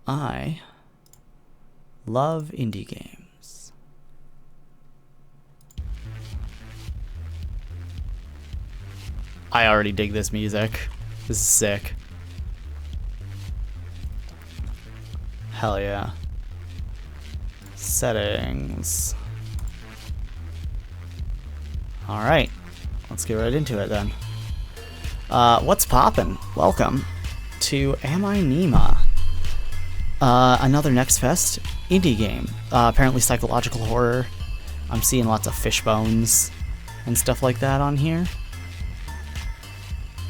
I love indie games. I already dig this music. This is sick. Hell yeah. Settings. Alright. Let's get right into it then. What's poppin'? Welcome to Am I Nima? Another NextFest indie game. Apparently psychological horror. I'm seeing lots of fish bones and stuff like that on here.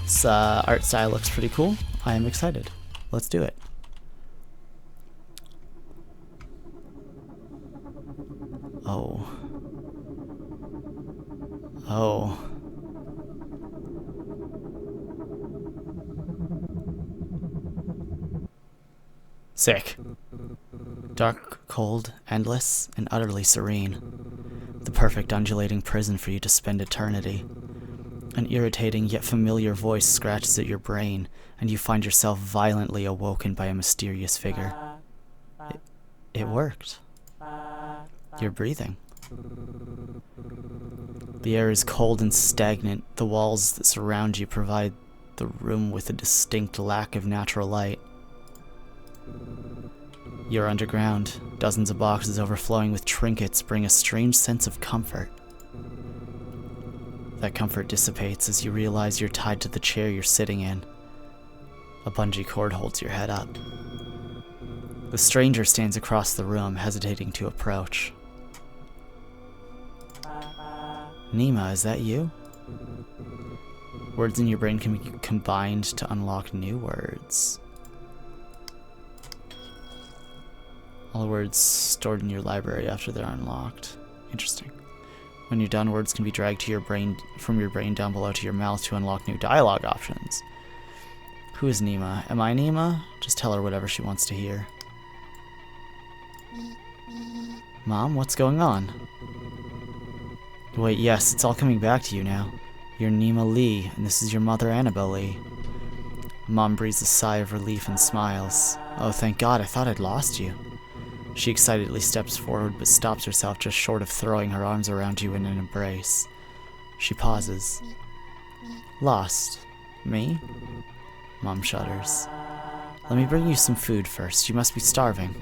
This art style looks pretty cool. I am excited. Let's do it. Oh. Oh. Sick. Dark, cold, endless, and utterly serene. The perfect undulating prison for you to spend eternity. An irritating yet familiar voice scratches at your brain, and you find yourself violently awoken by a mysterious figure. It worked. You're breathing. The air is cold and stagnant. The walls that surround you provide the room with a distinct lack of natural light. You're underground. Dozens of boxes overflowing with trinkets bring a strange sense of comfort. That comfort dissipates as you realize you're tied to the chair you're sitting in. A bungee cord holds your head up. The stranger stands across the room, hesitating to approach. Nima, is that you? Words in your brain can be combined to unlock new words. All words stored in your library after they're unlocked. Interesting. When you're done, words can be dragged to your brain from your brain down below to your mouth to unlock new dialogue options. Who is Nima? Am I Nima? Just tell her whatever she wants to hear. Mom, what's going on? Wait, yes, it's all coming back to you now. You're Nima Lee, and this is your mother, Annabelle Lee. Mom breathes a sigh of relief and smiles. Oh, thank God, I thought I'd lost you. She excitedly steps forward, but stops herself just short of throwing her arms around you in an embrace. She pauses. Lost? Me? Mom shudders. Let me bring you some food first. You must be starving.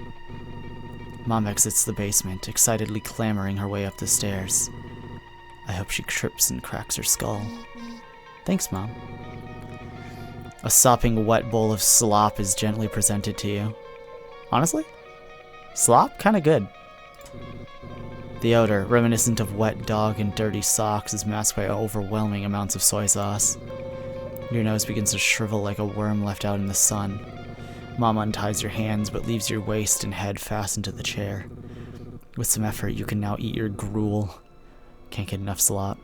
Mom exits the basement, excitedly clambering her way up the stairs. I hope she trips and cracks her skull. Thanks, Mom. A sopping wet bowl of slop is gently presented to you. Honestly? Slop? Kinda good. The odor, reminiscent of wet dog and dirty socks, is masked by overwhelming amounts of soy sauce. Your nose begins to shrivel like a worm left out in the sun. Mom unties your hands but leaves your waist and head fastened to the chair. With some effort, you can now eat your gruel. Can't get enough slop.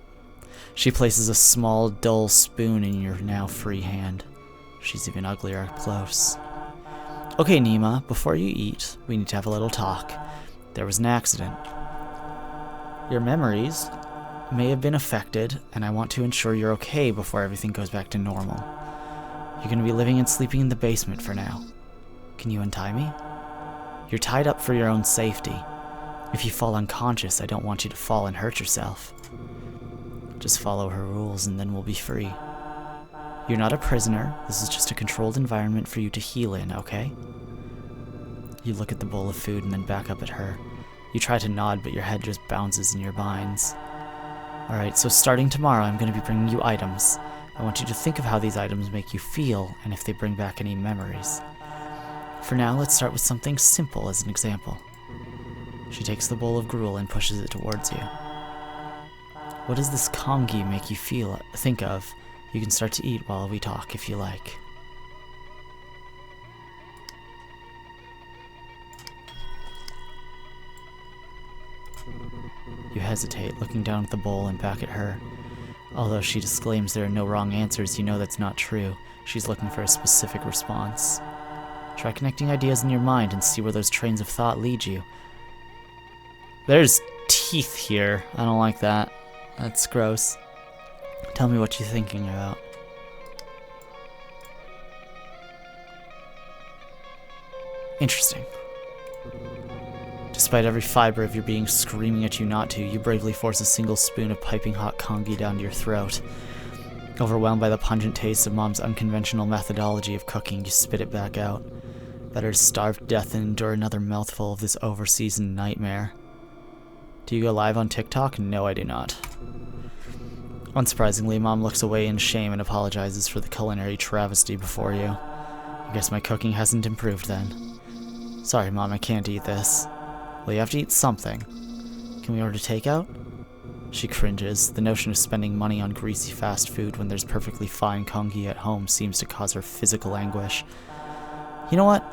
She places a small, dull spoon in your now free hand. She's even uglier up close. Okay, Nima, before you eat, we need to have a little talk. There was an accident. Your memories may have been affected, and I want to ensure you're okay before everything goes back to normal. You're going to be living and sleeping in the basement for now. Can you untie me? You're tied up for your own safety. If you fall unconscious, I don't want you to fall and hurt yourself. Just follow her rules and then we'll be free. You're not a prisoner. This is just a controlled environment for you to heal in, okay? You look at the bowl of food and then back up at her. You try to nod, but your head just bounces in your binds. Alright, so starting tomorrow, I'm going to be bringing you items. I want you to think of how these items make you feel and if they bring back any memories. For now, let's start with something simple as an example. She takes the bowl of gruel and pushes it towards you. What does this kongi make you think of? You can start to eat while we talk if you like. You hesitate, looking down at the bowl and back at her. Although she disclaims there are no wrong answers, you know that's not true. She's looking for a specific response. Try connecting ideas in your mind and see where those trains of thought lead you. There's teeth here. I don't like that. That's gross. Tell me what you're thinking about. Interesting. Despite every fiber of your being screaming at you not to, you bravely force a single spoon of piping hot congee down to your throat. Overwhelmed by the pungent taste of Mom's unconventional methodology of cooking, you spit it back out. Better to starve to death than endure another mouthful of this overseasoned nightmare. Do you go live on TikTok? No, I do not. Unsurprisingly, Mom looks away in shame and apologizes for the culinary travesty before you. I guess my cooking hasn't improved then. Sorry, Mom, I can't eat this. Well, you have to eat something. Can we order takeout? She cringes. The notion of spending money on greasy fast food when there's perfectly fine congee at home seems to cause her physical anguish. You know what?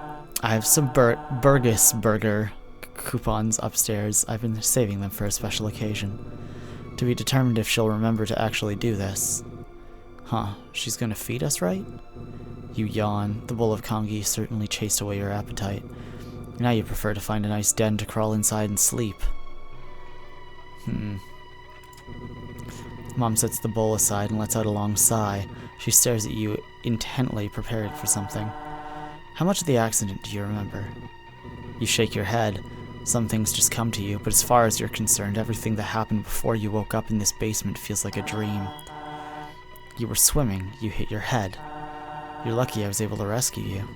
I have some Burgess Burger coupons upstairs. I've been saving them for a special occasion. To be determined if she'll remember to actually do this. Huh, she's gonna feed us, right? You yawn. The bowl of congee certainly chased away your appetite. Now you prefer to find a nice den to crawl inside and sleep. Mom sets the bowl aside and lets out a long sigh. She stares at you intently, prepared for something. How much of the accident do you remember? You shake your head. Some things just come to you, but as far as you're concerned, everything that happened before you woke up in this basement feels like a dream. You were swimming. You hit your head. You're lucky I was able to rescue you.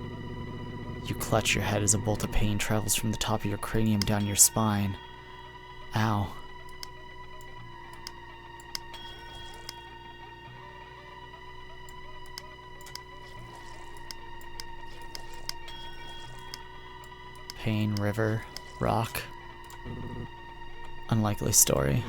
You clutch your head as a bolt of pain travels from the top of your cranium down your spine. Ow. Pain, river, rock. Unlikely story.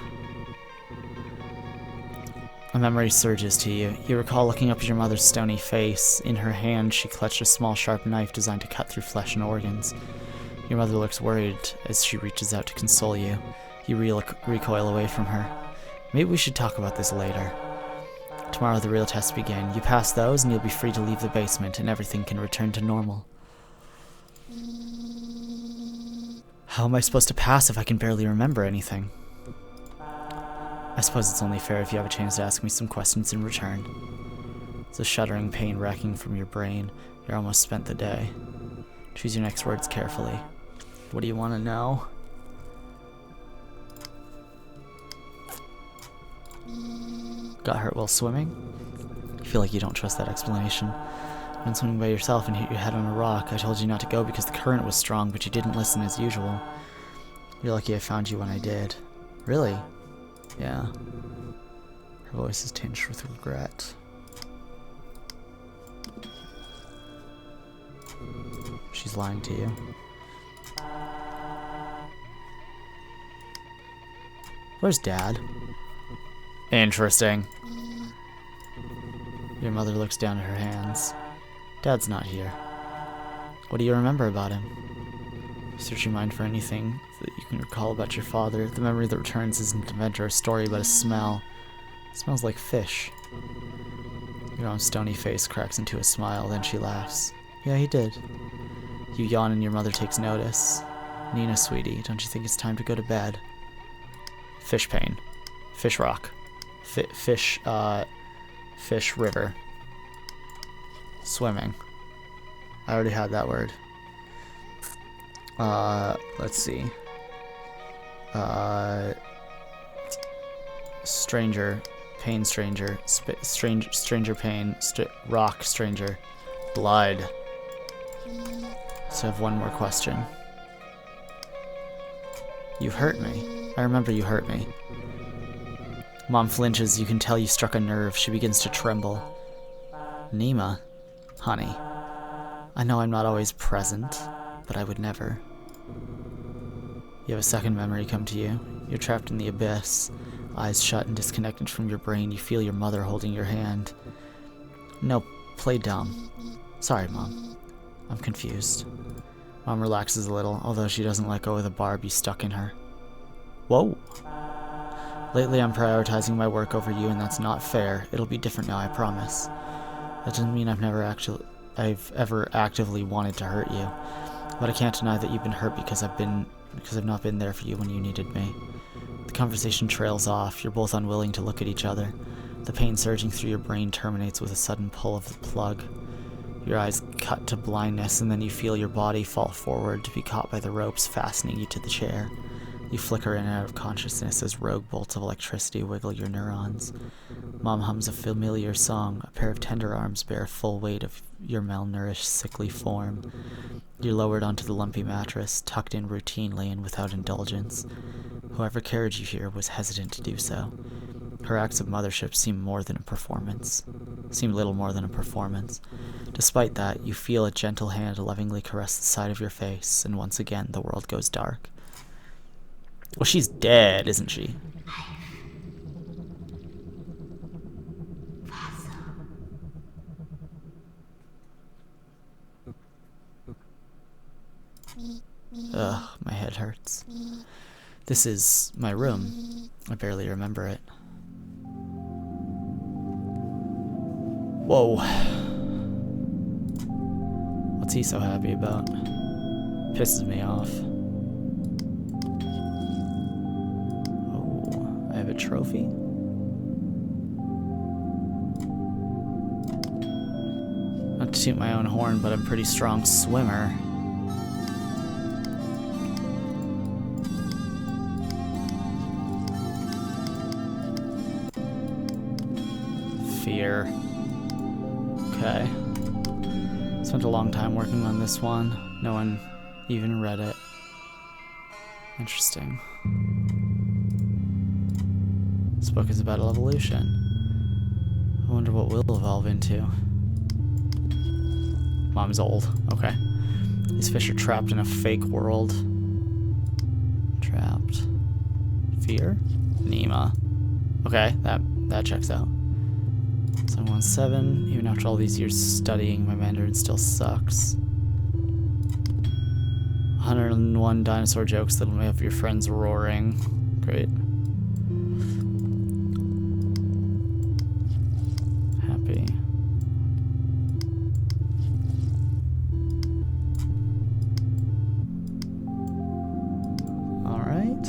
A memory surges to you. You recall looking up at your mother's stony face. In her hand, she clutched a small, sharp knife designed to cut through flesh and organs. Your mother looks worried as she reaches out to console you. You recoil away from her. Maybe we should talk about this later. Tomorrow the real tests begin. You pass those and you'll be free to leave the basement and everything can return to normal. How am I supposed to pass if I can barely remember anything? I suppose it's only fair if you have a chance to ask me some questions in return. It's a shuddering pain racking from your brain. You're almost spent the day. Choose your next words carefully. What do you want to know? Got hurt while swimming? I feel like you don't trust that explanation. You went swimming by yourself and hit your head on a rock. I told you not to go because the current was strong, but you didn't listen as usual. You're lucky I found you when I did. Really? Yeah. Her voice is tinged with regret. She's lying to you. Where's Dad? Interesting. Your mother looks down at her hands. Dad's not here. What do you remember about him? Search your mind for anything that you can recall about your father. The memory that returns isn't an event or a story, but a smell. It smells like fish. Your own stony face cracks into a smile, then she laughs. Yeah, he did. You yawn and your mother takes notice. Nina, sweetie, don't you think it's time to go to bed? Fish pain. Fish rock. Fish river. Swimming. I already had that word. Let's see. Stranger. Pain stranger. Stranger pain. Rock stranger. Blood. So I have one more question. You hurt me. I remember you hurt me. Mom flinches. You can tell you struck a nerve. She begins to tremble. Nima. Honey. I know I'm not always present, but I would never. You have a second memory come to you. You're trapped in the abyss. Eyes shut and disconnected from your brain. You feel your mother holding your hand. No, play dumb. Sorry, Mom. I'm confused. Mom relaxes a little, although she doesn't let go of the Barbie stuck in her. Whoa. Lately I'm prioritizing my work over you, and that's not fair. It'll be different now, I promise. That doesn't mean I've ever actively wanted to hurt you. But I can't deny that you've been hurt because I've not been there for you when you needed me. The conversation trails off. You're both unwilling to look at each other. The pain surging through your brain terminates with a sudden pull of the plug. Your eyes cut to blindness, and then you feel your body fall forward to be caught by the ropes fastening you to the chair. You flicker in and out of consciousness as rogue bolts of electricity wiggle your neurons. Mom hums a familiar song. A pair of tender arms bear full weight of your malnourished, sickly form. You're lowered onto the lumpy mattress, tucked in routinely and without indulgence. Whoever carried you here was hesitant to do so. Her acts of mothership seem little more than a performance. Despite that, you feel a gentle hand lovingly caress the side of your face, and once again the world goes dark. Well, she's dead, isn't she? Ugh, my head hurts. This is my room. I barely remember it. Whoa. What's he so happy about? Pisses me off. Oh, I have a trophy? Not to toot my own horn, but I'm a pretty strong swimmer. Fear. Okay. Spent a long time working on this one. No one even read it. Interesting. This book is about evolution. I wonder what we'll evolve into. Mom's old. Okay. These fish are trapped in a fake world. Trapped. Fear? Nima. Okay, that checks out. 717. Even after all these years studying, my Mandarin still sucks. 101 dinosaur jokes that'll have your friends roaring. Great. Happy. Alright.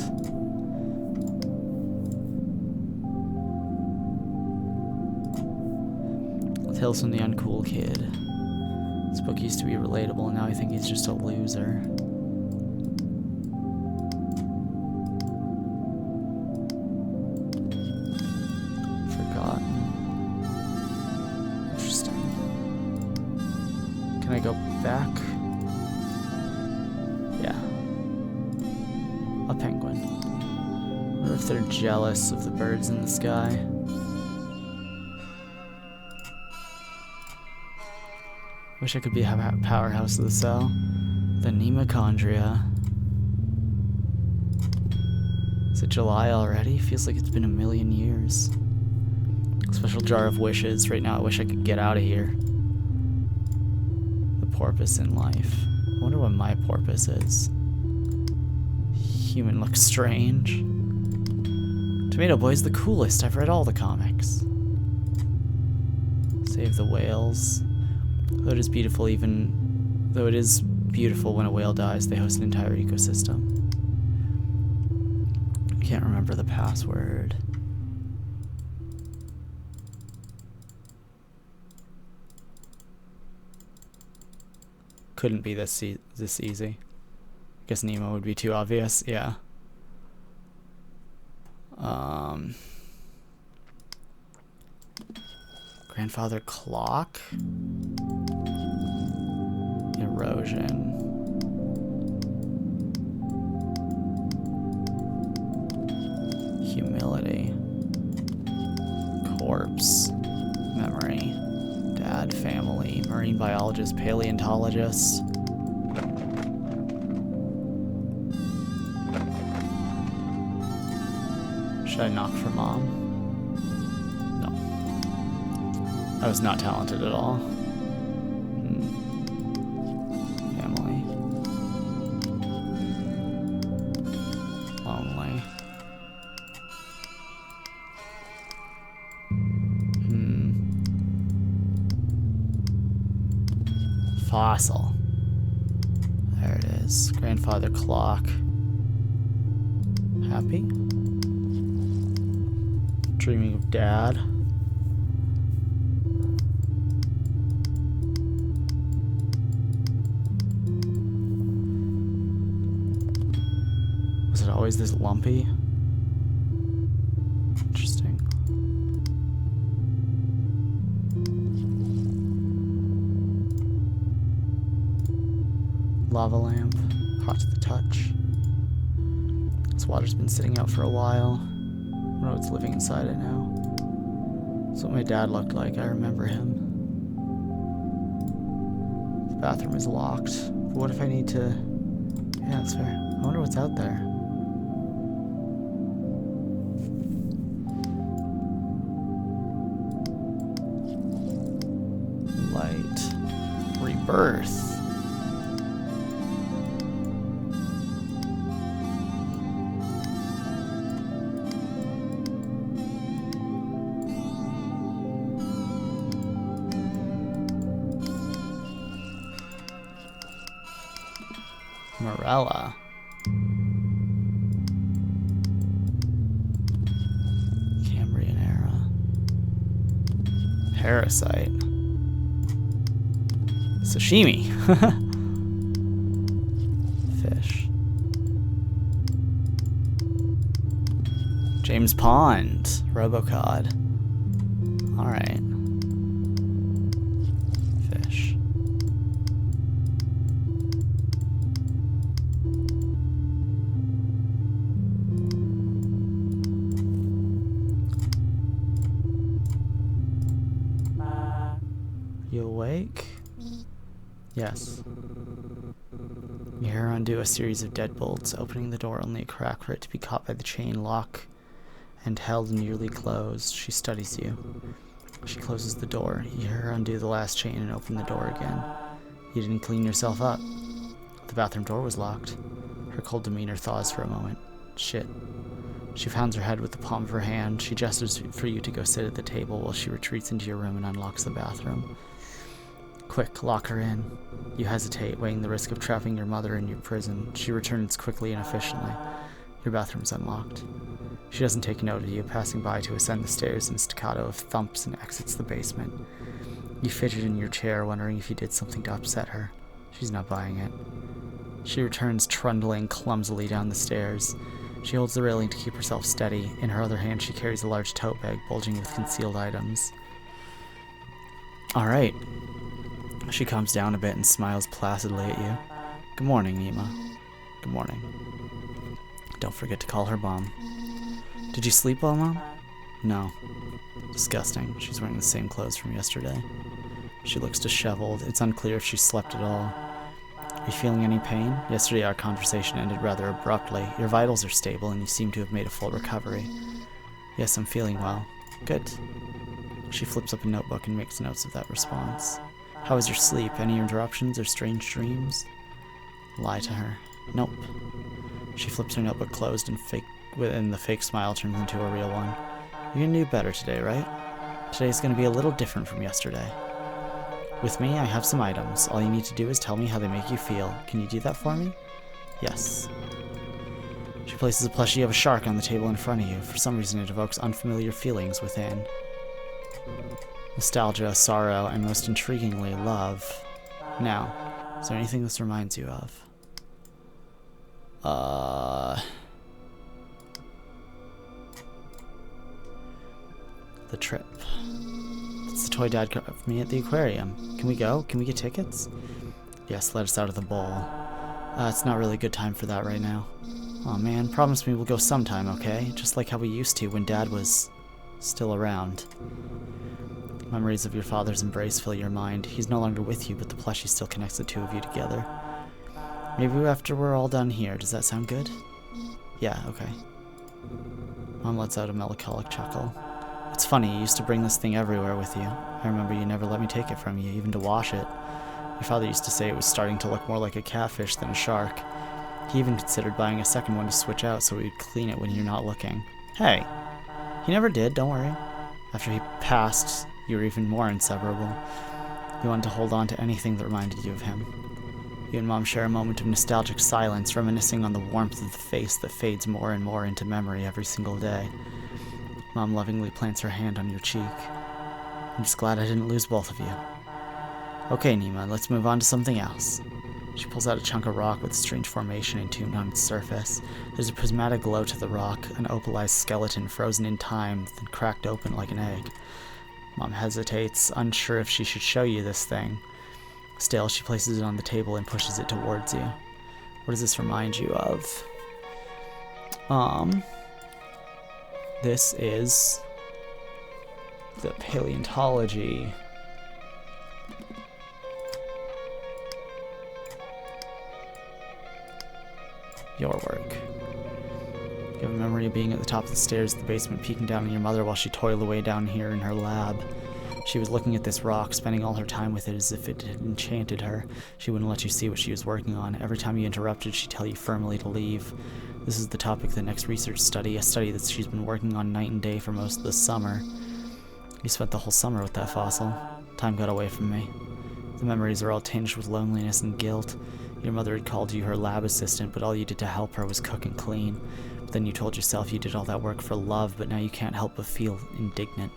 Tales from the Uncool Kid. This book used to be relatable, and now I think he's just a loser. Forgotten. Interesting. Can I go back? Yeah. A penguin. I wonder if they're jealous of the birds in the sky. Wish I could be a powerhouse of the cell. The Nemachondria. Is it July already? Feels like it's been a million years. Special jar of wishes. Right now I wish I could get out of here. The porpoise in life. I wonder what my porpoise is. Human looks strange. Tomato Boy's the coolest. I've read all the comics. Save the whales. Though it is beautiful when a whale dies, they host an entire ecosystem. I can't remember the password. Couldn't be this easy. I guess Nemo would be too obvious. Yeah. Grandfather clock. Erosion. Humility. Corpse. Memory. Dad, family. Marine biologist, paleontologist. Should I knock for Mom? No. I was not talented at all. Family. Lonely. Fossil. There it is. Grandfather clock. Happy? Dreaming of Dad. always this lumpy? Interesting. Lava lamp, hot to the touch. This water's been sitting out for a while. I know it's living inside it now. That's what my dad looked like. I remember him. The bathroom is locked. But what if I need to... Yeah, that's fair. I wonder what's out there. Light. Rebirth. Morella. Cambrian era. Parasite. Sashimi. Fish. James Pond. Robocod. Alright. Fish. You awake? Yes. You hear her undo a series of deadbolts, opening the door only a crack for it to be caught by the chain lock and held nearly closed. She studies you. She closes the door. You hear her undo the last chain and open the door again. You didn't clean yourself up. The bathroom door was locked. Her cold demeanor thaws for a moment. Shit. She pounds her head with the palm of her hand. She gestures for you to go sit at the table while she retreats into your room and unlocks the bathroom. Quick, lock her in. You hesitate, weighing the risk of trapping your mother in your prison. She returns quickly and efficiently. Your bathroom's unlocked. She doesn't take note of you, passing by to ascend the stairs in staccato of thumps and exits the basement. You fidget in your chair, wondering if you did something to upset her. She's not buying it. She returns trundling clumsily down the stairs. She holds the railing to keep herself steady. In her other hand, she carries a large tote bag bulging with concealed items. Alright. She calms down a bit and smiles placidly at you. Good morning, Nima. Good morning. Don't forget to call her Mom. Did you sleep well, Mom? No. Disgusting. She's wearing the same clothes from yesterday. She looks disheveled. It's unclear if she slept at all. Are you feeling any pain? Yesterday our conversation ended rather abruptly. Your vitals are stable and you seem to have made a full recovery. Yes, I'm feeling well. Good. She flips up a notebook and makes notes of that response. How was your sleep? Any interruptions or strange dreams? Lie to her. Nope. She flips her notebook closed and the fake smile turns into a real one. You're gonna do better today, right? Today's gonna be a little different from yesterday. With me, I have some items. All you need to do is tell me how they make you feel. Can you do that for me? Yes. She places a plushie of a shark on the table in front of you. For some reason, it evokes unfamiliar feelings within. Nostalgia, sorrow, and most intriguingly, love. Now, is there anything this reminds you of? The trip. It's the toy Dad got for me at the aquarium. Can we go? Can we get tickets? Yes, let us out of the bowl. It's not really a good time for that right now. Aw man, promise me we'll go sometime, okay? Just like how we used to when Dad was still around. Memories of your father's embrace fill your mind. He's no longer with you, but the plushie still connects the two of you together. Maybe after we're all done here. Does that sound good? Yeah, okay. Mom lets out a melancholic chuckle. It's funny, you used to bring this thing everywhere with you. I remember you never let me take it from you, even to wash it. Your father used to say it was starting to look more like a catfish than a shark. He even considered buying a second one to switch out so we'd clean it when you're not looking. Hey! He never did, don't worry. After he passed, you were even more inseparable. You wanted to hold on to anything that reminded you of him. You and Mom share a moment of nostalgic silence, reminiscing on the warmth of the face that fades more and more into memory every single day. Mom lovingly plants her hand on your cheek. I'm just glad I didn't lose both of you. Okay, Nima, let's move on to something else. She pulls out a chunk of rock with a strange formation entombed on its surface. There's a prismatic glow to the rock, an opalized skeleton frozen in time, then cracked open like an egg. Mom hesitates, unsure if she should show you this thing. Still, she places it on the table and pushes it towards you. What does this remind you of? This is the paleontology. Your work. You have a memory of being at the top of the stairs of the basement, peeking down at your mother while she toiled away down here in her lab. She was looking at this rock, spending all her time with it as if it had enchanted her. She wouldn't let you see what she was working on. Every time you interrupted, she'd tell you firmly to leave. This is the topic of the next research study, a study that she's been working on night and day for most of the summer. You spent the whole summer with that fossil. Time got away from me. The memories are all tinged with loneliness and guilt. Your mother had called you her lab assistant, but all you did to help her was cook and clean. But then you told yourself you did all that work for love, but now you can't help but feel indignant.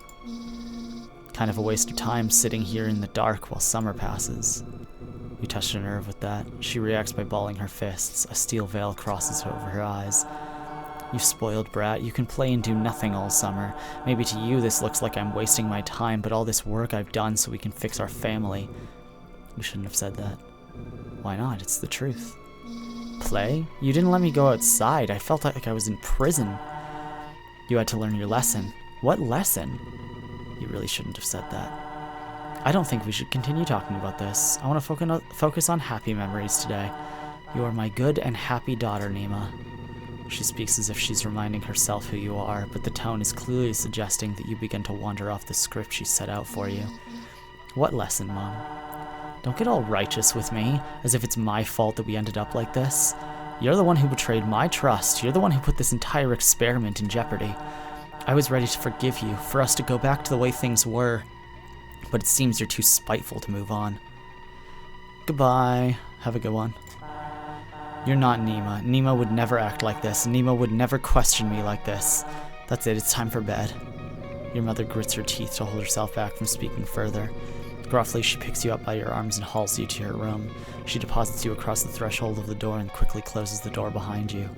Kind of a waste of time sitting here in the dark while summer passes. You touched a nerve with that. She reacts by balling her fists. A steel veil crosses over her eyes. You spoiled brat, you can play and do nothing all summer. Maybe to you this looks like I'm wasting my time, but all this work I've done so we can fix our family. You shouldn't have said that. Why not? It's the truth. Play? You didn't let me go outside. I felt like I was in prison. You had to learn your lesson. What lesson? You really shouldn't have said that. I don't think we should continue talking about this. I want to focus on happy memories today. You are my good and happy daughter, Nima. She speaks as if she's reminding herself who you are, but the tone is clearly suggesting that you begin to wander off the script she set out for you. What lesson, Mom? Don't get all righteous with me, as if it's my fault that we ended up like this. You're the one who betrayed my trust. You're the one who put this entire experiment in jeopardy. I was ready to forgive you, for us to go back to the way things were, but it seems you're too spiteful to move on. Goodbye. Have a good one. You're not Nima. Nima would never act like this. Nima would never question me like this. That's it. It's time for bed. Your mother grits her teeth to hold herself back from speaking further. Gruffly, she picks you up by your arms and hauls you to her room. She deposits you across the threshold of the door and quickly closes the door behind you.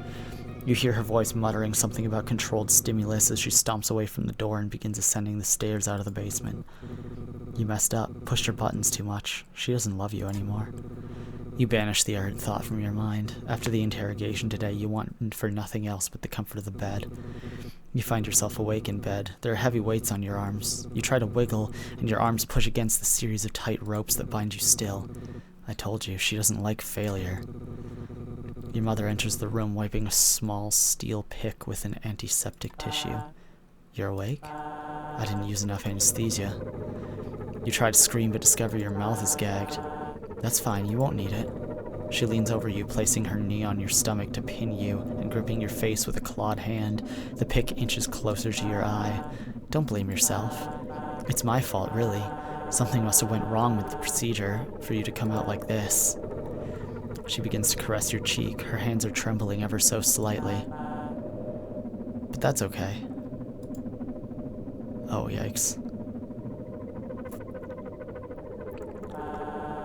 You hear her voice muttering something about controlled stimulus as she stomps away from the door and begins ascending the stairs out of the basement. You messed up, pushed her buttons too much. She doesn't love you anymore. You banish the errant thought from your mind. After the interrogation today, you want for nothing else but the comfort of the bed. You find yourself awake in bed. There are heavy weights on your arms. You try to wiggle, and your arms push against the series of tight ropes that bind you still. I told you, she doesn't like failure. Your mother enters the room, wiping a small steel pick with an antiseptic tissue. You're awake? I didn't use enough anesthesia. You try to scream, but discover your mouth is gagged. That's fine, you won't need it. She leans over you, placing her knee on your stomach to pin you and gripping your face with a clawed hand. The pick inches closer to your eye. Don't blame yourself. It's my fault, really. Something must have went wrong with the procedure for you to come out like this. She begins to caress your cheek. Her hands are trembling ever so slightly. But that's okay. Oh, yikes.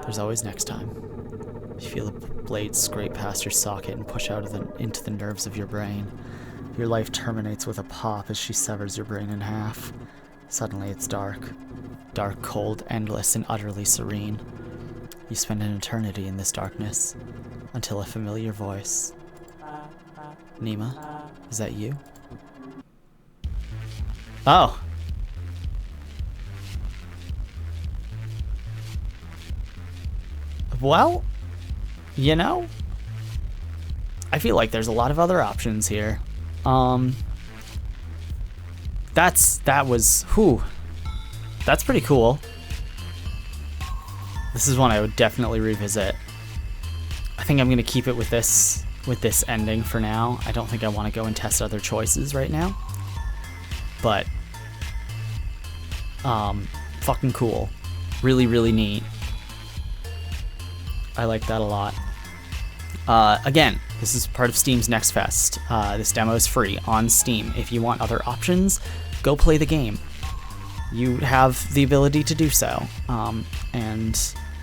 There's always next time. You feel the blade scrape past your socket and push out into the nerves of your brain. Your life terminates with a pop as she severs your brain in half. Suddenly it's dark. Dark, cold, endless, and utterly serene. You spend an eternity in this darkness, until a familiar voice. Nima, is that you? Oh! Well, you know, I feel like there's a lot of other options here. That's pretty cool. This is one I would definitely revisit. I think I'm gonna keep it with this ending for now. I don't think I want to go and test other choices right now. But fucking cool. Really, really neat. I like that a lot. Again, this is part of Steam's NextFest. This demo is free on Steam. If you want other options, go play the game. You have the ability to do so, and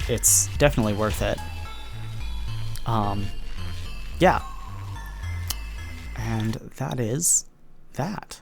it's definitely worth it. Yeah. And that is that.